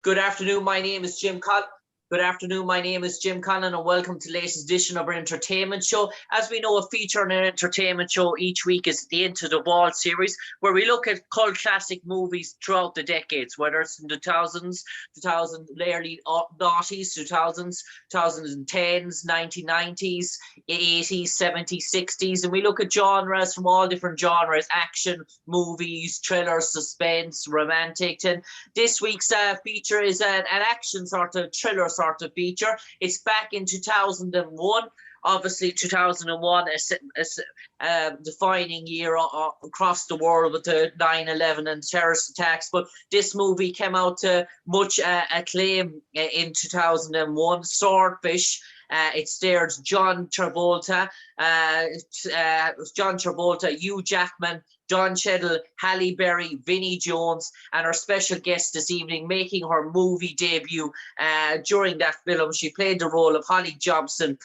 Good afternoon. My name is Jim Conlan. Good afternoon. My name is Jim Conlan, and welcome to the latest edition of our entertainment show. As we know, a feature on our entertainment show each week is the Into the Wall series, where we look at cult classic movies throughout the decades, whether it's in the 2000s, early noughties, 2010s, 1990s, 80s, 70s, 60s, and we look at genres from all different genres: action, movies, thriller, suspense, romantic. And this week's feature is an action sort of thriller sort of feature. It's back in 2001. Obviously, 2001 is a defining year across the world with the 9/11 and terrorist attacks. But this movie came out to much acclaim in 2001. Swordfish. It starred John Travolta, Hugh Jackman, Don Cheadle, Halle Berry, Vinny Jones, and our special guest this evening, making her movie debut during that film. She played the role of Holly Jobson,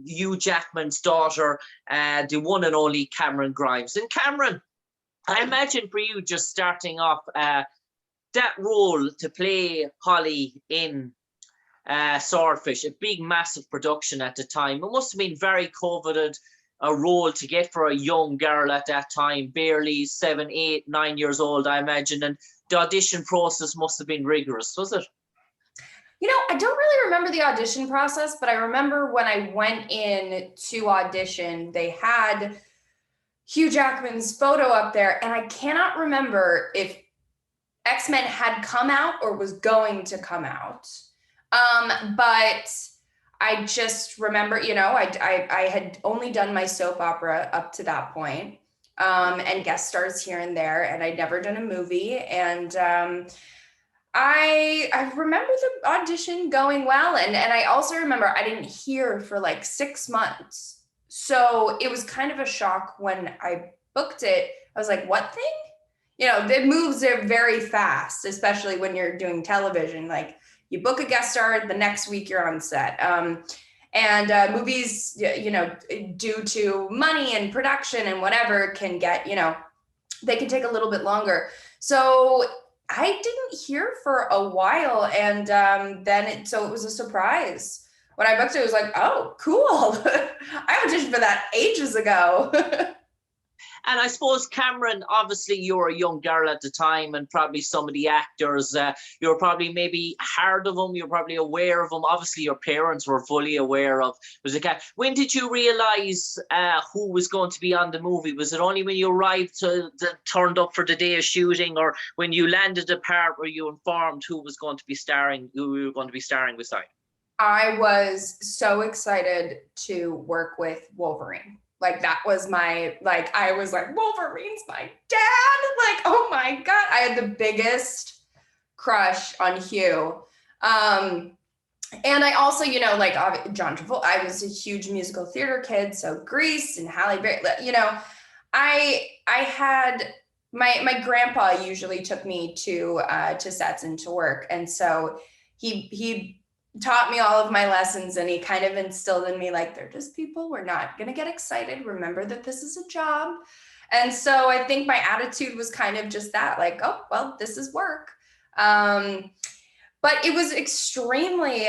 Hugh Jackman's daughter, the one and only Camryn Grimes. And Camryn, I imagine for you, just starting off, that role to play Holly in Swordfish, a big, massive production at the time. It must have been very coveted a role to get for a young girl at that time, barely 7, 8, 9 years old, I imagine. And the audition process must have been rigorous, was it? You know, I don't really remember the audition process, but I remember when I went in to audition, they had Hugh Jackman's photo up there, and I cannot remember if X-Men had come out or was going to come out. But I just remember, you know, I had only done my soap opera up to that point, and guest stars here and there, and I'd never done a movie. And I remember the audition going well. And I also remember I didn't hear for like 6 months. So it was kind of a shock when I booked it. I was like, what thing? You know, it moves very fast, especially when you're doing television. Like, you book a guest star, the next week you're on set. And movies, you know, due to money and production and whatever, can get, you know, they can take a little bit longer. So I didn't hear for a while. And so it was a surprise. When I booked it, it was like, oh, cool. I auditioned for that ages ago. And I suppose, Camryn, obviously you were a young girl at the time, and probably some of the actors, you were probably maybe heard of them, you were probably aware of them. Obviously your parents were fully aware of. When did you realise who was going to be on the movie? Was it only when you arrived turned up for the day of shooting, or when you landed the part were you informed who was going to be starring, who you were going to be starring beside? I was so excited to work with Wolverine. Like, that was I was like, Wolverine's my dad. Like, oh my God. I had the biggest crush on Hugh. And I also, you know, like John Travolta, I was a huge musical theater kid. So Grease and Halle Berry, you know, I had, my grandpa usually took me to sets and to work. And so he taught me all of my lessons, and he kind of instilled in me, like, they're just people. We're not going to get excited. Remember that this is a job. And so I think my attitude was kind of just that, like, oh, well, this is work. But it was extremely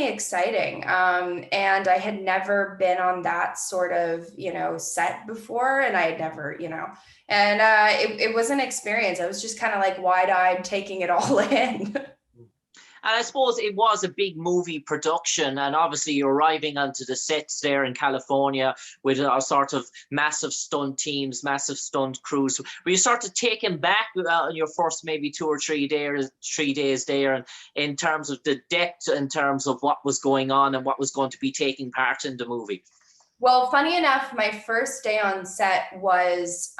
exciting. And I had never been on that sort of, you know, set before, and I had never, you know, and it was an experience. I was just kind of like wide-eyed, taking it all in. And I suppose it was a big movie production, and obviously you're arriving onto the sets there in California with a sort of massive stunt teams, massive stunt crews. Were you sort of taken back on your first maybe 2 or 3 days there, and in terms of the depth, in terms of what was going on and what was going to be taking part in the movie? Well, funny enough, my first day on set was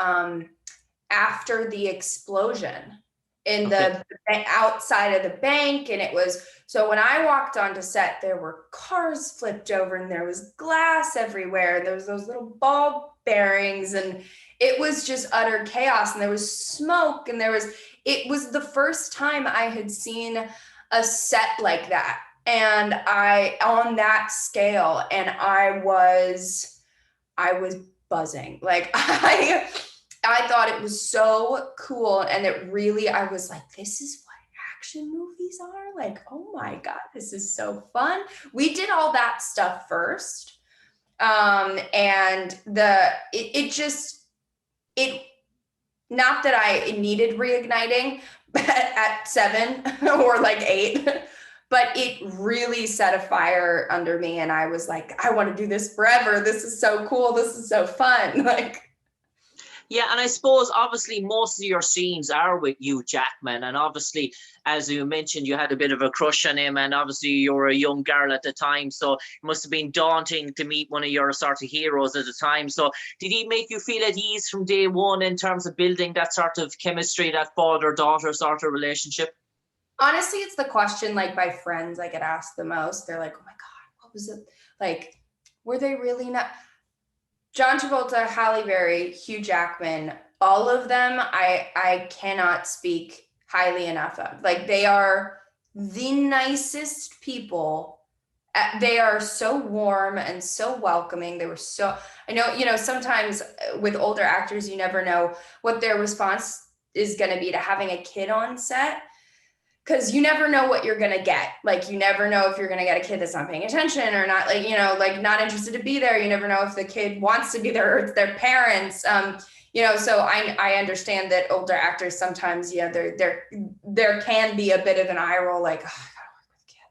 after the explosion in the outside of the bank. And it was, so when I walked onto set, there were cars flipped over and there was glass everywhere. There was those little ball bearings, and it was just utter chaos. And there was smoke, and it was the first time I had seen a set like that. And on that scale, and I was buzzing. Like, I thought it was so cool. And it really, I was like, this is what action movies are. Like, oh my God, this is so fun. We did all that stuff first. And it not that I needed reigniting at 7 or like 8, but it really set a fire under me. And I was like, I want to do this forever. This is so cool. This is so fun. Like, yeah, and I suppose obviously most of your scenes are with Hugh Jackman, and obviously, as you mentioned, you had a bit of a crush on him, and obviously you were a young girl at the time, so it must have been daunting to meet one of your sort of heroes at the time. So did he make you feel at ease from day one in terms of building that sort of chemistry, that father-daughter sort of relationship? honestly, it's the question like my friends I get asked the most. They're like, oh my God, what was it? Like, were they really not? John Travolta, Halle Berry, Hugh Jackman, all of them, I cannot speak highly enough of. Like, they are the nicest people. They are so warm and so welcoming. They were so, I know, sometimes with older actors, you never know what their response is going to be to having a kid on set. Because you never know what you're going to get. Like, you never know if you're going to get a kid that's not paying attention or not, like, like not interested to be there. You never know if the kid wants to be there or it's their parents. So I understand that older actors sometimes, there can be a bit of an eye roll, like, oh, I gotta work with a kid.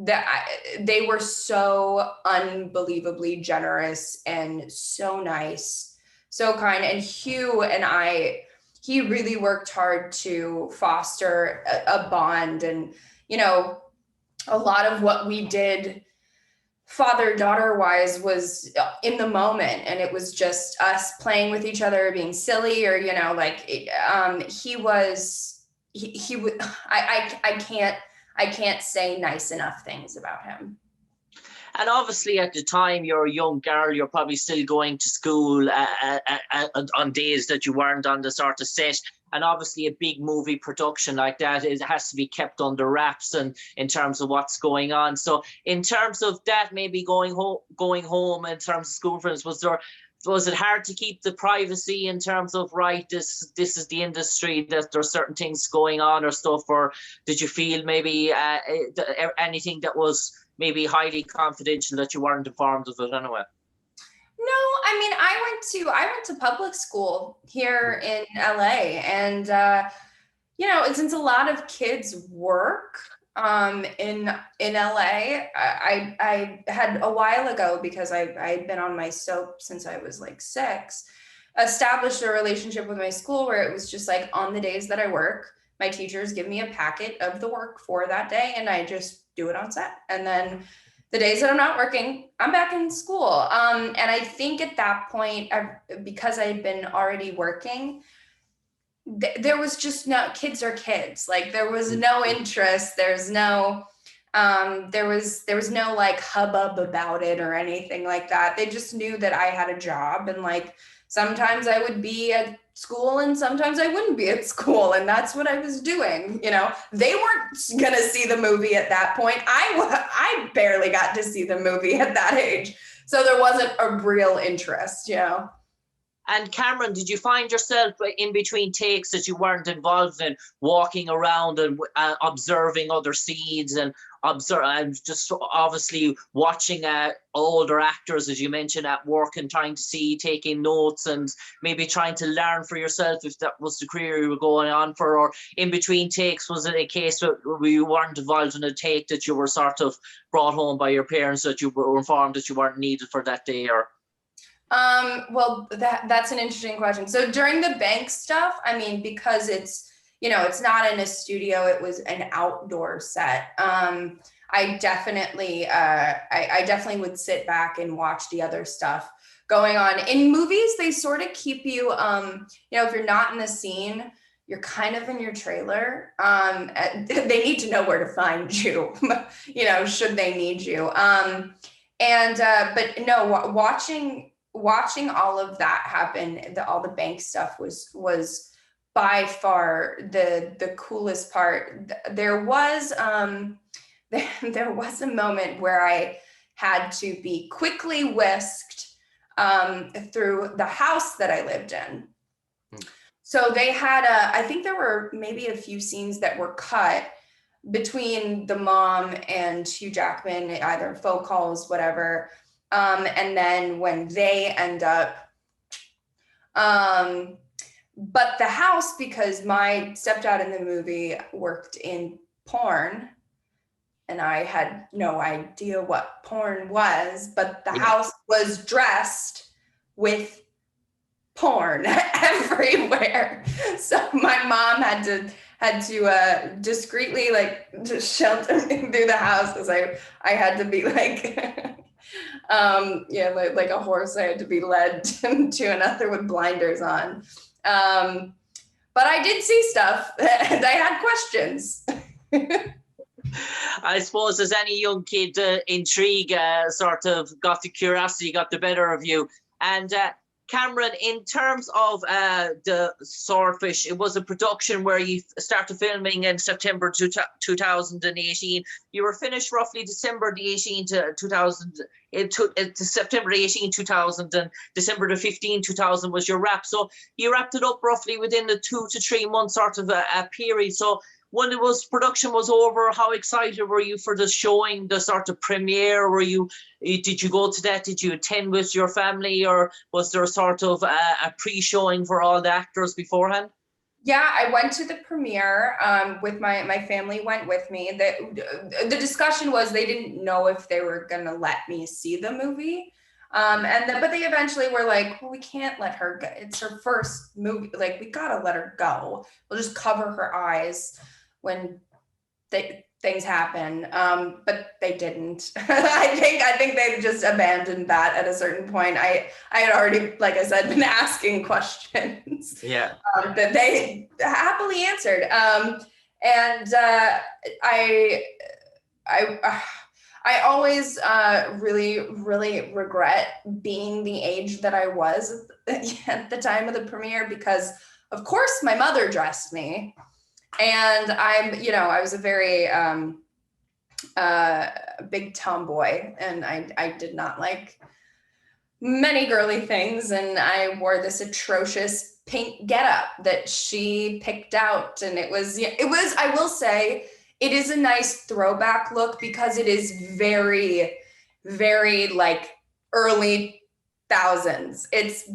Like, they were so unbelievably generous and so nice, so kind. And Hugh and he really worked hard to foster a bond. And, a lot of what we did father-daughter wise was in the moment. And it was just us playing with each other, being silly, or, I can't say nice enough things about him. And obviously, at the time, you're a young girl. You're probably still going to school on days that you weren't on the sort of set. And obviously, a big movie production like that, it has to be kept under wraps, and in terms of what's going on. So, in terms of that, maybe going home in terms of school friends, was it hard to keep the privacy in terms of, right, this is the industry, that there's certain things going on or stuff, or did you feel maybe anything that was maybe highly confidential that you weren't informed of it anyway? No, I mean, I went to public school here in LA, and since a lot of kids work in LA, I had a while ago, because I had been on my soap since I was like 6, established a relationship with my school where it was just like, on the days that I work, my teachers give me a packet of the work for that day, and I just do it on set. And then the days that I'm not working, I'm back in school. And I think at that point, because I had been already working, there was just no, kids are kids. Like, there was no interest. There was no like hubbub about it or anything like that. They just knew that I had a job, and like, sometimes I would be at school and sometimes I wouldn't be at school, and that's what I was doing. They weren't gonna see the movie at that point. I barely got to see the movie at that age, so there wasn't a real interest. And Camryn, did you find yourself in between takes that you weren't involved in, walking around and observing other scenes, and just obviously watching older actors, as you mentioned, at work, and trying to taking notes, and maybe trying to learn for yourself if that was the career you were going on for? Or in between takes, was it a case where you weren't involved in a take that you were sort of brought home by your parents, that you were informed that you weren't needed for that day? Or well, that's an interesting question. So during the bank stuff, I mean, because it's not in a studio, it was an outdoor set. I definitely would sit back and watch the other stuff going on. In movies, they sort of keep you, if you're not in the scene, you're kind of in your trailer. They need to know where to find you, should they need you. But no, watching all of that happen, all the bank stuff was by far the coolest part. There was a moment where I had to be quickly whisked through the house that I lived in. So they had I think there were maybe a few scenes that were cut between the mom and Hugh Jackman, either phone calls, whatever. And then when they end up, but the house, because my stepdad in the movie worked in porn, and I had no idea what porn was, but the house was dressed with porn everywhere. So my mom had to discreetly like just shelter me through the house, because I had to be like like a horse. I had to be led to another with blinders on. But I did see stuff and I had questions. I suppose as any young kid, intrigue sort of got the curiosity, got the better of you. And Camryn, in terms of the Swordfish, it was a production where you started filming in September 2018. You were finished roughly December the 18th, 2000, September 18, 2000, and December the 15, 2000 was your wrap. So you wrapped it up roughly within the 2 to 3 month sort of a period. So when it was production was over, how excited were you for the showing, the sort of premiere? Did you go to that? Did you attend with your family, or was there a sort of a pre-showing for all the actors beforehand? Yeah, I went to the premiere with my family went with me. The discussion was they didn't know if they were gonna let me see the movie. But they eventually were like, well, we can't let her go. It's her first movie. Like, we gotta let her go. We'll just cover her eyes when things happen. But they didn't. I think they just abandoned that at a certain point. I had already, like I said, been asking questions. Yeah. That they happily answered. I always really, really regret being the age that I was at the time of the premiere, because of course my mother dressed me, and I was a very big tomboy, and I did not like many girly things, and I wore this atrocious pink getup that she picked out, and it was, I will say, it is a nice throwback look, because it is very, very like early thousands. It's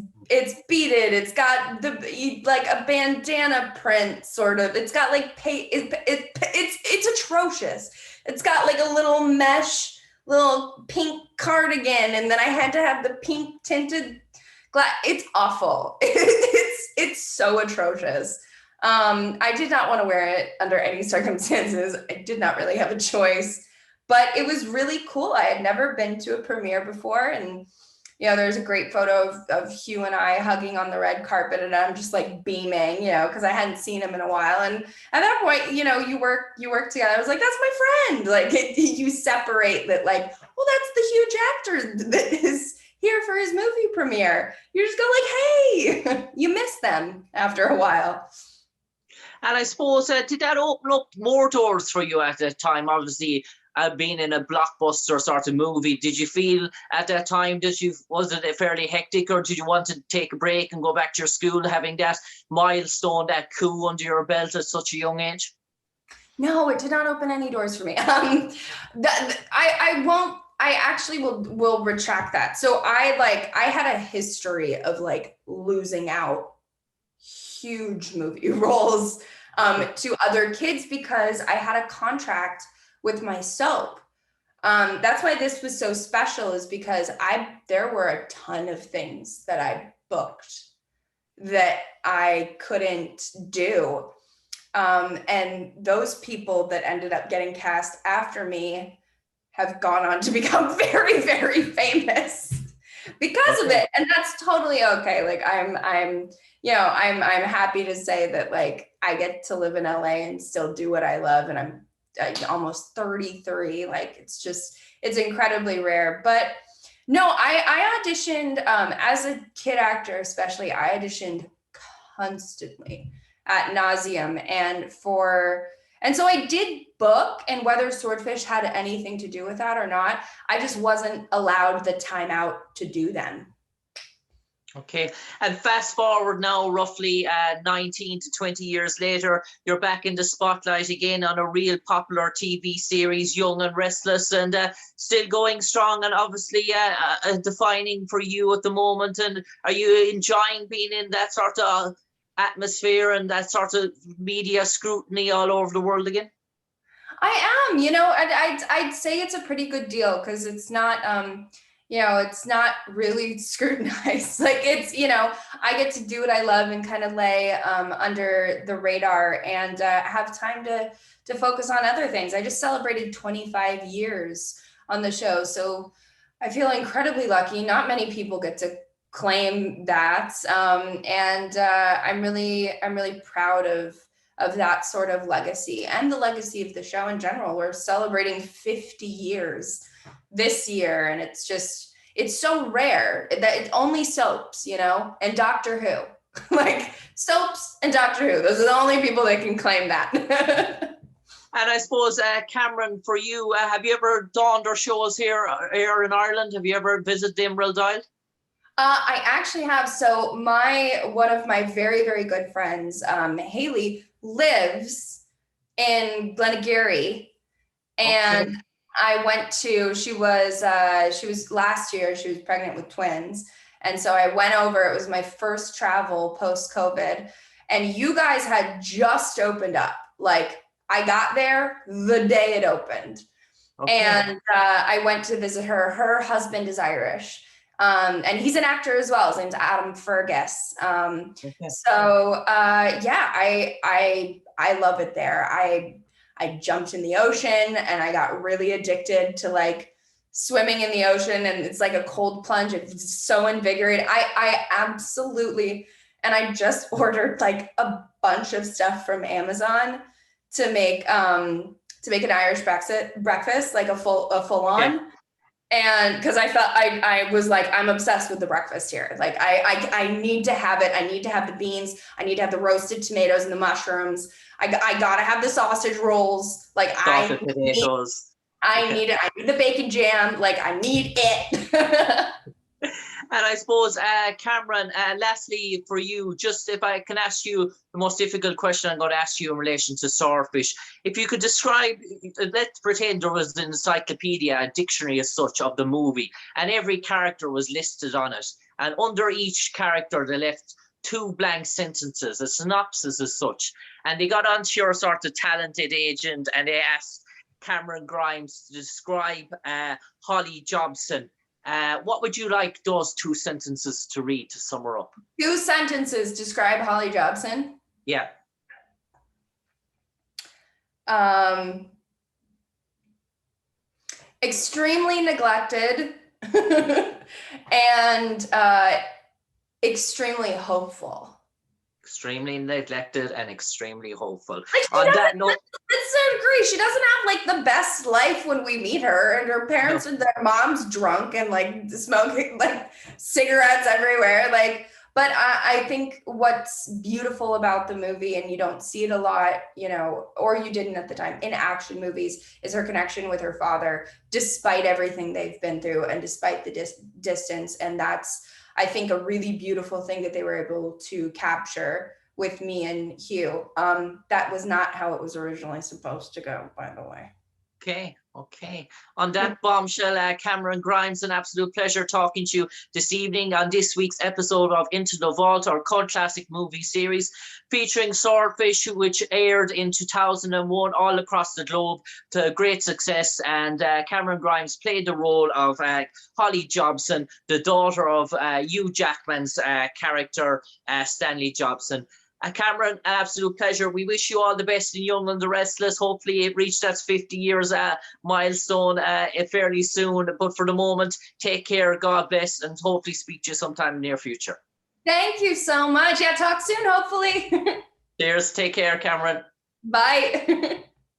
beaded. It's got like a bandana print sort of. It's got like it's atrocious. It's got like a little mesh, little pink cardigan, and then I had to have the pink tinted glass. It's awful. It's so atrocious. I did not want to wear it under any circumstances. I did not really have a choice, but it was really cool. I had never been to a premiere before, and there's a great photo of Hugh and I hugging on the red carpet, and I'm just like beaming, because I hadn't seen him in a while. And at that point, you work together. I was like, that's my friend. Like you separate that, like, well, that's the huge actor that is here for his movie premiere. You just go like, hey, you miss them after a while. And I suppose, did that open up more doors for you at that time? Obviously, being in a blockbuster sort of movie, did you feel at that time, was it fairly hectic, or did you want to take a break and go back to your school, having that milestone, that coup under your belt at such a young age? No, it did not open any doors for me. I actually will retract that. So I had a history of like losing out huge movie roles to other kids, because I had a contract with my soap. That's why this was so special, is because there were a ton of things that I booked that I couldn't do. And those people that ended up getting cast after me have gone on to become very, very famous because of it. And that's totally okay. Like I'm happy to say that, like, I get to live in LA and still do what I love. And I'm almost 33. Like, it's incredibly rare. But no, I auditioned as a kid actor, especially. I auditioned constantly at nauseum, and so I did book, and whether Swordfish had anything to do with that or not, I just wasn't allowed the time out to do them. Okay, and fast forward now, roughly 19 to 20 years later, you're back in the spotlight again on a real popular TV series, Young and Restless, and still going strong, and obviously defining for you at the moment. And are you enjoying being in that sort of atmosphere and that sort of media scrutiny all over the world again? I am, you know, I'd say it's a pretty good deal because it's not, you know, it's not really scrutinized. Like it's, you know, I get to do what I love and kind of lay under the radar and have time to focus on other things. I just celebrated 25 years on the show, so I feel incredibly lucky. Not many people get to claim that, and I'm really proud of that sort of legacy and the legacy of the show in general. We're celebrating 50 years this year, and it's so rare that it's only soaps, you know, and Doctor Who. Like soaps and Doctor Who, those are the only people that can claim that. And I suppose, Camryn, for you, have you ever donned our shows here in Ireland? Have you ever visited the Emerald Isle? I actually have. So one of my very, very good friends, Haley, lives in Glenageary, and Okay. I went to, she was last year, she was pregnant with twins. And so I went over, it was my first travel post-COVID, and you guys had just opened up. Like I got there the day it opened. Okay. And I went to visit her. Her husband is Irish. And he's an actor as well. His name's Adam Fergus. Okay. So yeah, I love it there. I jumped in the ocean and I got really addicted to like swimming in the ocean, and it's like a cold plunge. It's so invigorating. I absolutely, and I just ordered like a bunch of stuff from Amazon to make an Irish breakfast, like a full on. Okay. And because I felt I was like, I'm obsessed with the breakfast here. Like I need to have it. I need to have the beans. I need to have the roasted tomatoes and the mushrooms. I gotta have the sausage rolls. Like Sausage potatoes. I need it. I need the bacon jam. Like I need it. And I suppose, Camryn, lastly for you, just if I can ask you the most difficult question I'm going to ask you in relation to Swordfish. If you could describe, let's pretend there was an encyclopedia, a dictionary as such of the movie, and every character was listed on it. And under each character, they left 2 blank sentences, a synopsis as such. And they got onto your sort of talented agent and they asked Camryn Grimes to describe Holly Jobson. What would you like those 2 sentences to read to sum her up? 2 sentences describe Holly Jobson. Yeah. Extremely neglected and extremely hopeful. Extremely neglected and extremely hopeful. Like On that note, let's agree, she doesn't have like the best life when we meet her, and her parents and their mom's drunk and like smoking like cigarettes everywhere. Like, but I think what's beautiful about the movie, and you don't see it a lot, you know, or you didn't at the time in action movies, is her connection with her father, despite everything they've been through and despite the distance. And that's, I think, a really beautiful thing that they were able to capture with me and Hugh. That was not how it was originally supposed to go, by the way. Okay. On that bombshell, Camryn Grimes, an absolute pleasure talking to you this evening on this week's episode of Into the Vault, our cult classic movie series featuring Swordfish, which aired in 2001 all across the globe to great success. And Camryn Grimes played the role of Holly Jobson, the daughter of Hugh Jackman's character, Stanley Jobson. Camryn, an absolute pleasure. We wish you all the best in Young and the Restless. Hopefully it reached that 50 years milestone fairly soon. But for the moment, take care, God bless, and hopefully speak to you sometime in the near future. Thank you so much. Yeah, talk soon, hopefully. Cheers. Take care, Camryn. Bye.